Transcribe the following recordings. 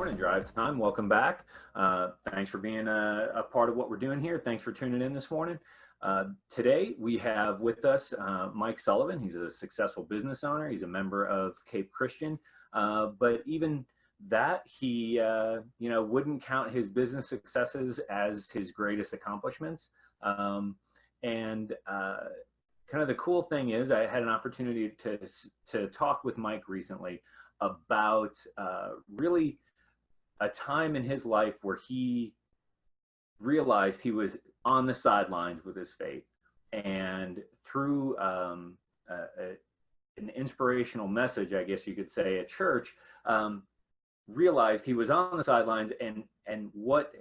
morning, Drivetime. Welcome back. Thanks for being a part of what we're doing here. Thanks for tuning in this morning. Today we have with us Mike Sullivan. He's a successful business owner. He's a member of Cape Christian, but even that he wouldn't count his business successes as his greatest accomplishments. Kind of the cool thing is I had an opportunity to talk with Mike recently about really a time in his life where he realized he was on the sidelines with his faith, and through an inspirational message, I guess you could say, at church, realized he was on the sidelines, and what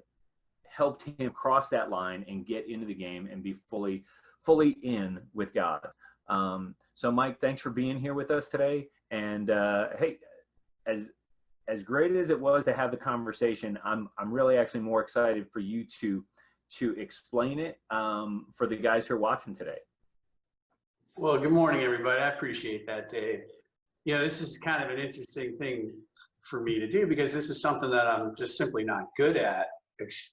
helped him cross that line and get into the game and be fully in with God. So Mike, thanks for being here with us today. And hey, as great as it was to have the conversation, I'm really actually more excited for you to explain it for the guys who are watching today. Well, good morning, everybody. I appreciate that, Dave. You know, this is kind of an interesting thing for me to do because this is something that I'm just simply not good at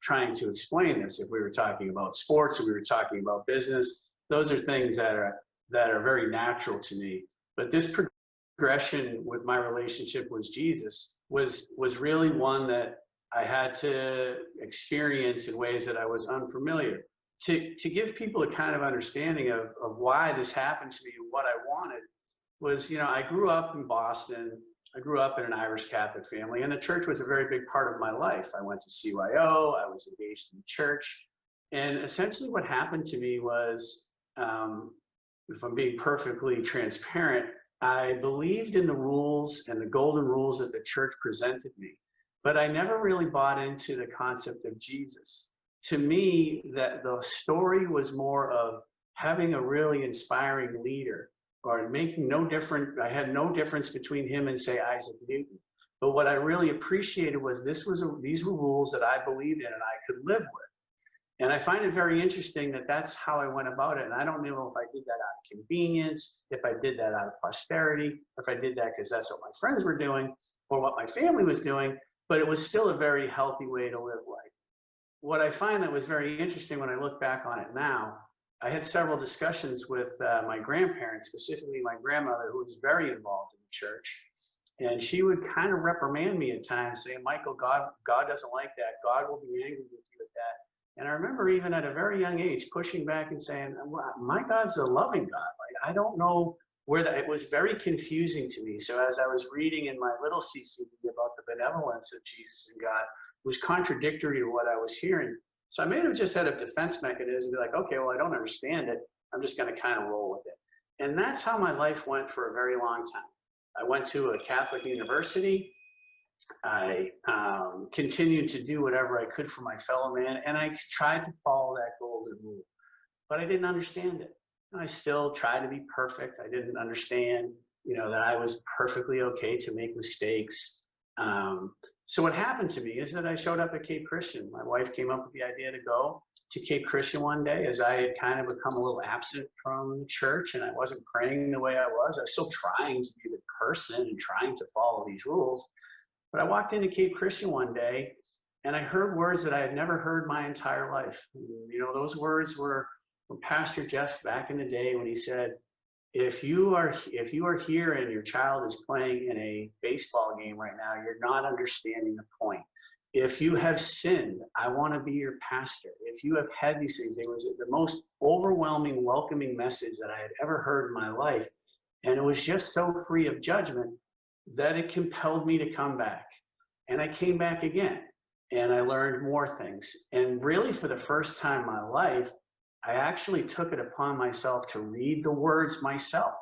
trying to explain this. If we were talking about sports or we were talking about business, those are things that are very natural to me. But this progression with my relationship with Jesus was really one that I had to experience in ways that I was unfamiliar. To give people a kind of understanding of why this happened to me and what I wanted was, you know, I grew up in Boston. I grew up in an Irish Catholic family, and the church was a very big part of my life. I went to CYO, I was engaged in church, and essentially what happened to me was, if I'm being perfectly transparent, I believed in the rules and the golden rules that the church presented me, but I never really bought into the concept of Jesus. To me, that the story was more of having a really inspiring leader, or making no different. I had no difference between him and, say, Isaac Newton. But what I really appreciated was these were rules that I believed in and I could live with. And I find it very interesting that that's how I went about it. And I don't know if I did that out of convenience, if I did that out of posterity, if I did that because that's what my friends were doing or what my family was doing, but it was still a very healthy way to live life. What I find that was very interesting when I look back on it now, I had several discussions with my grandparents, specifically my grandmother, who was very involved in the church. And she would kind of reprimand me at times, saying, Michael, God doesn't like that. God will be angry with you at that. And I remember even at a very young age pushing back and saying, my God's a loving God. Like, I don't know where that, it was very confusing to me. So as I was reading in my little CCD about the benevolence of Jesus and God, it was contradictory to what I was hearing. So I may have just had a defense mechanism, be like, okay, well, I don't understand it. I'm just going to kind of roll with it. And that's how my life went for a very long time. I went to a Catholic university. I continued to do whatever I could for my fellow man, and I tried to follow that golden rule, but I didn't understand it. And I still tried to be perfect. I didn't understand, that I was perfectly okay to make mistakes. So what happened to me is that I showed up at Cape Christian. My wife came up with the idea to go to Cape Christian one day, as I had kind of become a little absent from the church and I wasn't praying the way I was. I was still trying to be the person and trying to follow these rules. But I walked into Cape Christian one day and I heard words that I had never heard my entire life. Those words were from Pastor Jeff back in the day when he said, if you are here and your child is playing in a baseball game right now, you're not understanding the point. If you have sinned, I want to be your pastor. If you have had these things, it was the most overwhelming, welcoming message that I had ever heard in my life. And it was just so free of judgment that it compelled me to come back. And I came back again and I learned more things. And really for the first time in my life, I actually took it upon myself to read the words myself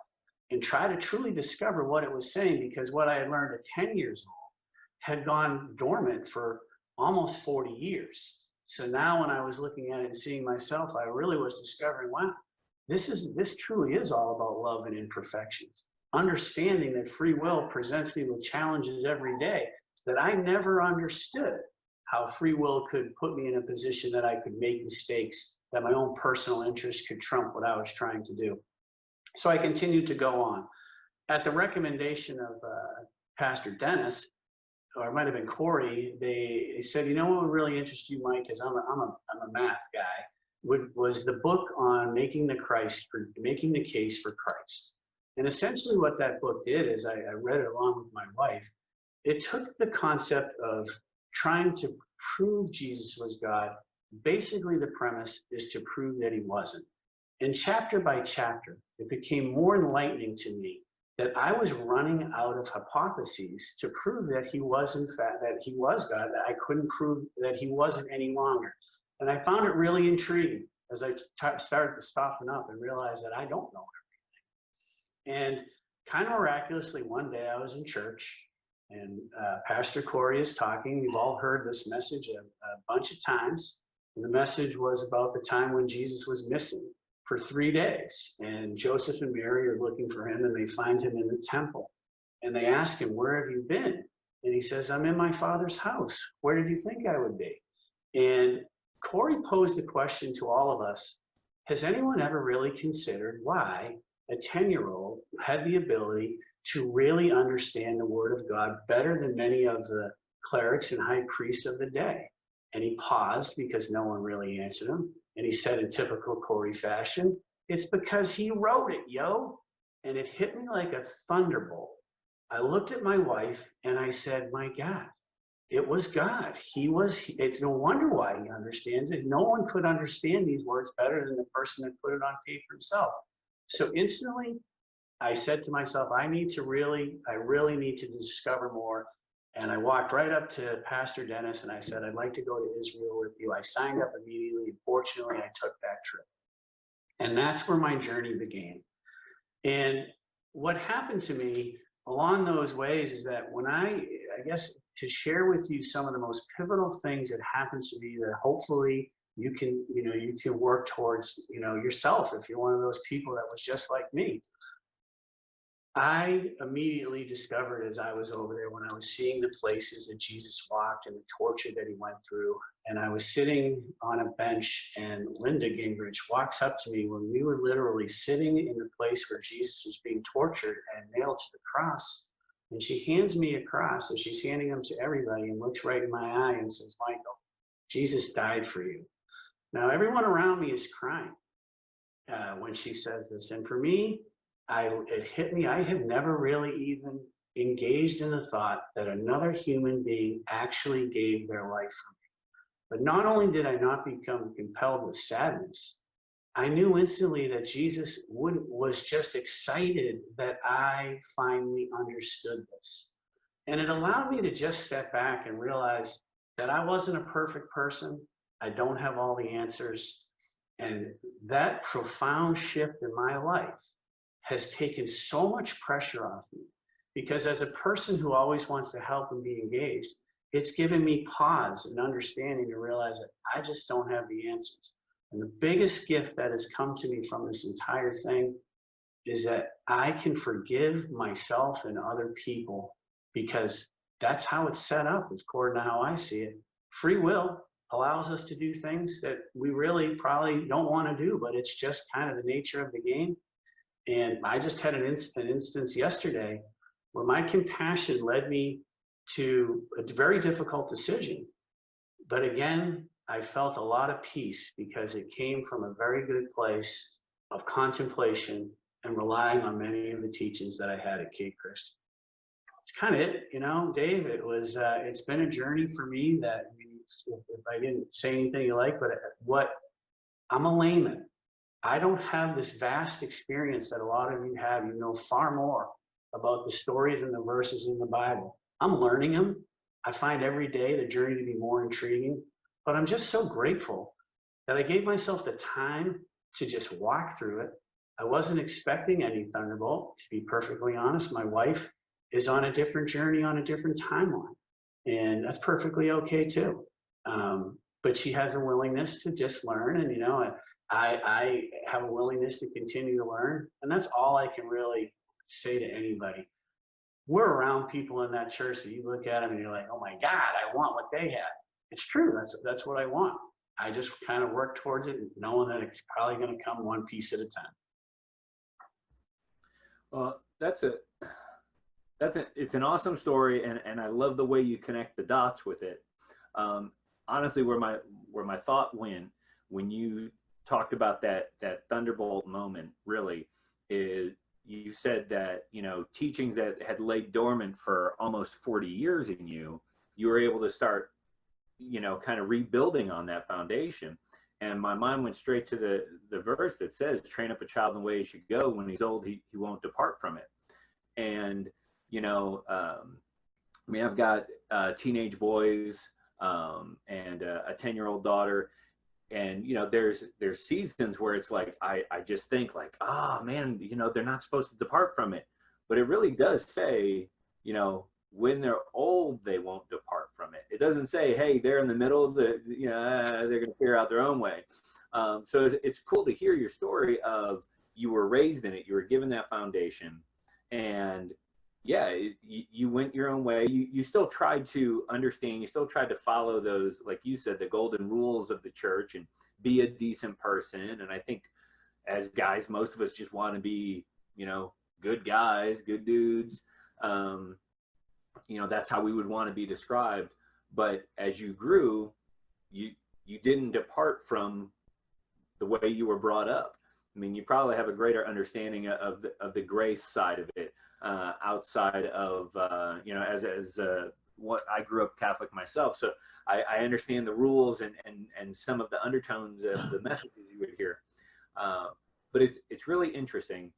and try to truly discover what it was saying, because what I had learned at 10 years old had gone dormant for almost 40 years. So now when I was looking at it and seeing myself, I really was discovering, wow, this truly is all about love and imperfections. Understanding that free will presents me with challenges every day, that I never understood how free will could put me in a position that I could make mistakes, that my own personal interest could trump what I was trying to do. So I continued to go on. At the recommendation of Pastor Dennis, or it might have been Corey, they said, you know what would really interest you, Mike, because I'm a math guy, was the book on making the case for Christ. And essentially what that book did is I read it along with my wife. It took the concept of trying to prove Jesus was God. Basically, the premise is to prove that he wasn't. And chapter by chapter, it became more enlightening to me that I was running out of hypotheses to prove that he was, in fact, that he was God, that I couldn't prove that he wasn't any longer. And I found it really intriguing as I started to soften up and realize that I don't know everything. And kind of miraculously, one day I was in church and Pastor Corey is talking. You've all heard this message a bunch of times. And the message was about the time when Jesus was missing for 3 days. And Joseph and Mary are looking for him and they find him in the temple. And they ask him, where have you been? And he says, I'm in my Father's house. Where did you think I would be? And Corey posed the question to all of us, has anyone ever really considered why a 10-year-old had the ability to really understand the Word of God better than many of the clerics and high priests of the day? And he paused because no one really answered him. And he said in typical Corey fashion, it's because he wrote it, yo. And it hit me like a thunderbolt. I looked at my wife and I said, my God, it was God. It's no wonder why he understands it. No one could understand these words better than the person that put it on paper himself. So instantly, I said to myself, I really need to discover more. And I walked right up to Pastor Dennis and I said, I'd like to go to Israel with you. I signed up immediately. And fortunately, I took that trip. And that's where my journey began. And what happened to me along those ways is that when I guess to share with you some of the most pivotal things that happened to me that hopefully you can work towards, yourself if you're one of those people that was just like me. I immediately discovered as I was over there when I was seeing the places that Jesus walked and the torture that he went through, and I was sitting on a bench and Linda Gingrich walks up to me when we were literally sitting in the place where Jesus was being tortured and nailed to the cross. And she hands me a cross and she's handing them to everybody and looks right in my eye and says, Michael, Jesus died for you. Now, everyone around me is crying when she says this. And for me, it hit me. I had never really even engaged in the thought that another human being actually gave their life for me. But not only did I not become compelled with sadness, I knew instantly that Jesus was just excited that I finally understood this. And it allowed me to just step back and realize that I wasn't a perfect person. I don't have all the answers. And that profound shift in my life has taken so much pressure off me, because as a person who always wants to help and be engaged, it's given me pause and understanding to realize that I just don't have the answers. And the biggest gift that has come to me from this entire thing is that I can forgive myself and other people, because that's how it's set up, according to how I see it. Free will allows us to do things that we really probably don't want to do, but it's just kind of the nature of the game. And I just had an instance yesterday where my compassion led me to a very difficult decision. But again, I felt a lot of peace because it came from a very good place of contemplation and relying on many of the teachings that I had at Cape Christian. It's kind of it, Dave. It's been a journey for me that, if I didn't say anything you like, but I'm a layman. I don't have this vast experience that a lot of you have. You know far more about the stories and the verses in the Bible. I'm learning them. I find every day the journey to be more intriguing, but I'm just so grateful that I gave myself the time to just walk through it. I wasn't expecting any thunderbolt, to be perfectly honest. My wife is on a different journey, on a different timeline, and that's perfectly okay too. But she has a willingness to just learn, and I have a willingness to continue to learn, and that's all I can really say to anybody. We're around people in that church that you look at them and you're like, oh my God, I want what they have. It's true. That's what I want. I just kind of work towards it, knowing that it's probably going to come one piece at a time. Well, that's It's an awesome story, and I love the way you connect the dots with it. Honestly, where my thought went when you talked about that thunderbolt moment really is you said that, you know, teachings that had laid dormant for almost 40 years in you, you were able to start, you know, kind of rebuilding on that foundation. And my mind went straight to the verse that says, train up a child in the way he should go. When he's old, he won't depart from it. And, you know, I mean, I've got teenage boys and a 10-year-old daughter. And, you know, there's seasons where it's like, I just think like, oh man, you know, they're not supposed to depart from it. But it really does say, you know, when they're old, they won't depart from it. It doesn't say, hey, they're in the middle of the, you know, they're going to figure out their own way. So it's cool to hear your story of you were raised in it, you were given that foundation, and yeah, you went your own way. You still tried to understand, you still tried to follow those, like you said, the golden rules of the church and be a decent person. And I think as guys, most of us just want to be, you know, good guys, good dudes. You know, that's how we would want to be described. But as you grew, you didn't depart from the way you were brought up. I mean, you probably have a greater understanding of the grace side of it, outside of, you know, as what I grew up Catholic myself. So I understand the rules and some of the undertones of the messages you would hear. But it's really interesting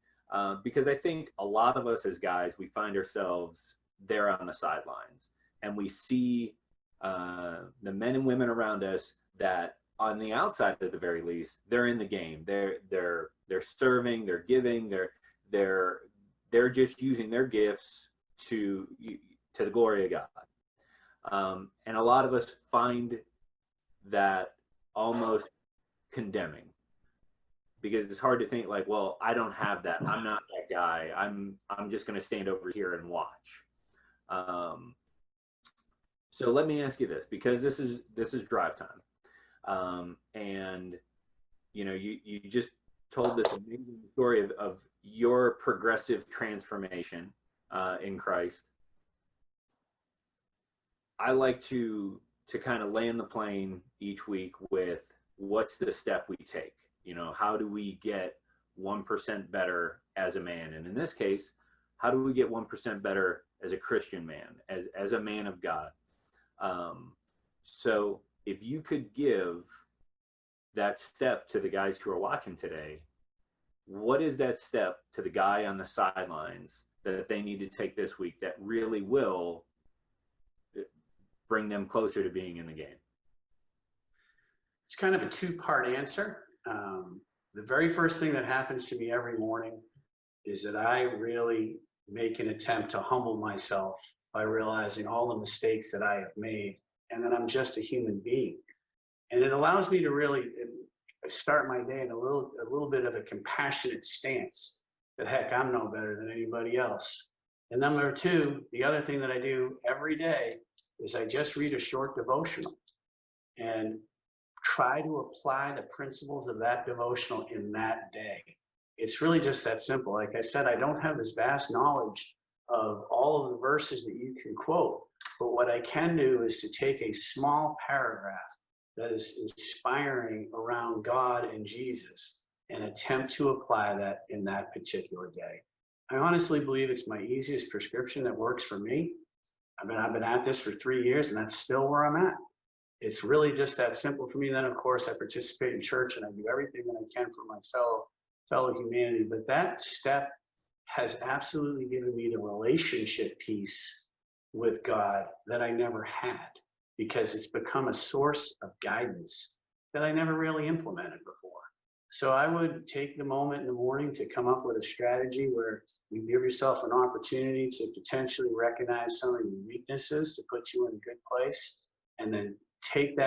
because I think a lot of us as guys, we find ourselves there on the sidelines, and we see the men and women around us that on the outside, at the very least, they're in the game. They're serving, they're giving, they're just using their gifts to the glory of God. And a lot of us find that almost condemning, because it's hard to think like, well, I don't have that. I'm not that guy. I'm just going to stand over here and watch. So let me ask you this, because this is drive time. And you know, you just told this amazing story of your progressive transformation in Christ. I like to kind of land the plane each week with, what's the step we take? You know, how do we get 1% better as a man? And in this case, how do we get 1% better as a Christian man, as a man of God? So if you could give that step to the guys who are watching today, what is that step to the guy on the sidelines that they need to take this week that really will bring them closer to being in the game? It's kind of a two-part answer. The very first thing that happens to me every morning is that I really make an attempt to humble myself by realizing all the mistakes that I have made, and that I'm just a human being. And it allows me to really start my day in a little bit of a compassionate stance, that heck, I'm no better than anybody else. And number two, the other thing that I do every day is I just read a short devotional and try to apply the principles of that devotional in that day. It's really just that simple. Like I said, I don't have this vast knowledge of all of the verses that you can quote, but what I can do is to take a small paragraph that is inspiring around God and Jesus and attempt to apply that in that particular day. I honestly believe it's my easiest prescription that works for me. I've been at this for 3 years, and that's still where I'm at. It's really just that simple for me. Then, of course, I participate in church and I do everything that I can for my fellow humanity. But that step has absolutely given me the relationship piece with God that I never had, because it's become a source of guidance that I never really implemented before. So I would take the moment in the morning to come up with a strategy where you give yourself an opportunity to potentially recognize some of your weaknesses to put you in a good place, and then take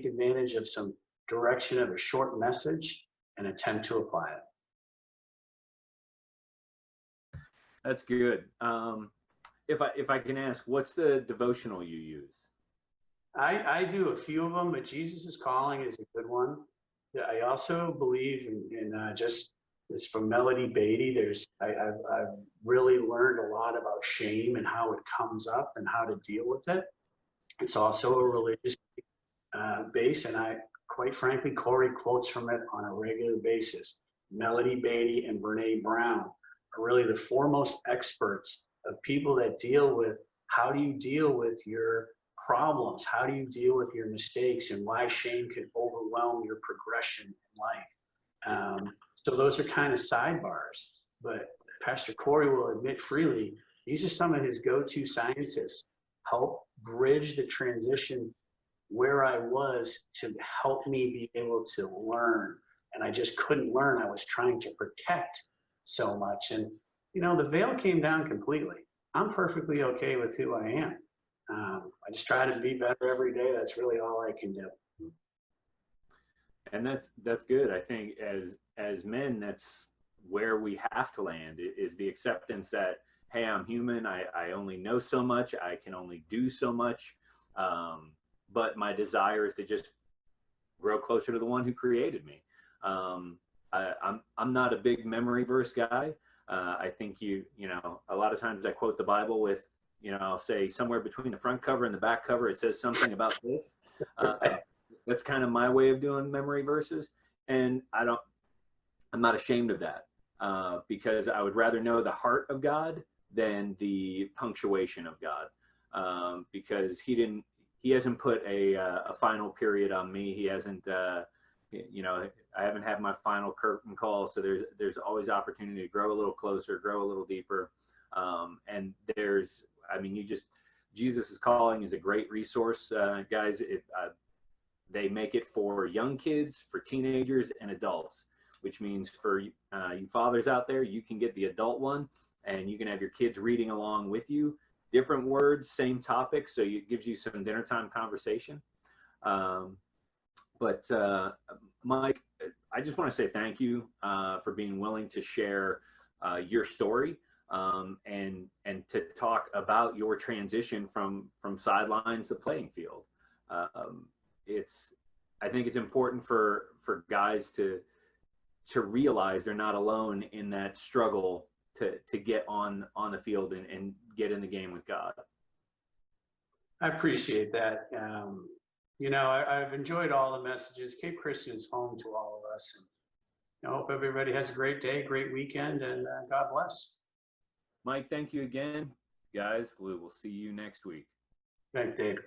advantage of some direction of a short message and attempt to apply it. That's good. If I can ask, what's the devotional you use? I do a few of them, but Jesus is Calling is a good one. I also believe in just There's from Melody Beatty. I've really learned a lot about shame and how it comes up and how to deal with it. It's also a religious base, and quite frankly, Corey quotes from it on a regular basis. Melody Beatty and Brene Brown are really the foremost experts of people that deal with how do you deal with your problems, how do you deal with your mistakes, and why shame can overwhelm your progression in life. So those are kind of sidebars, but Pastor Corey will admit freely, these are some of his go-to scientists, help bridge the transition where I was to help me be able to learn. And I just couldn't learn. I was trying to protect so much. And, you know, the veil came down completely. I'm perfectly okay with who I am. I just try to be better every day. That's really all I can do. And that's good. I think as men, that's where we have to land, is the acceptance that, hey, I'm human. I only know so much. I can only do so much. But my desire is to just grow closer to the one who created me. I'm not a big memory verse guy. I think you know, a lot of times I quote the Bible with, you know, I'll say somewhere between the front cover and the back cover, it says something about this. That's kind of my way of doing memory verses. And I'm not ashamed of that, because I would rather know the heart of God than the punctuation of God, because he hasn't put a final period on me. He hasn't, you know, I haven't had my final curtain call. So there's always opportunity to grow a little closer, grow a little deeper. And Jesus' calling is a great resource, guys. They make it for young kids, for teenagers, and adults, which means for you fathers out there, you can get the adult one, and you can have your kids reading along with you. Different words, same topic, so it gives you some dinner time conversation. But Mike, I just want to say thank you for being willing to share your story, and to talk about your transition from sidelines to playing field. I think it's important for guys to realize they're not alone in that struggle to get on the field and get in the game with God. I appreciate that. You know, I've enjoyed all the messages. Cape Christian is home to all of us. And I hope everybody has a great day, great weekend, and God bless. Mike, thank you again. Guys, we will see you next week. Thanks, Dave.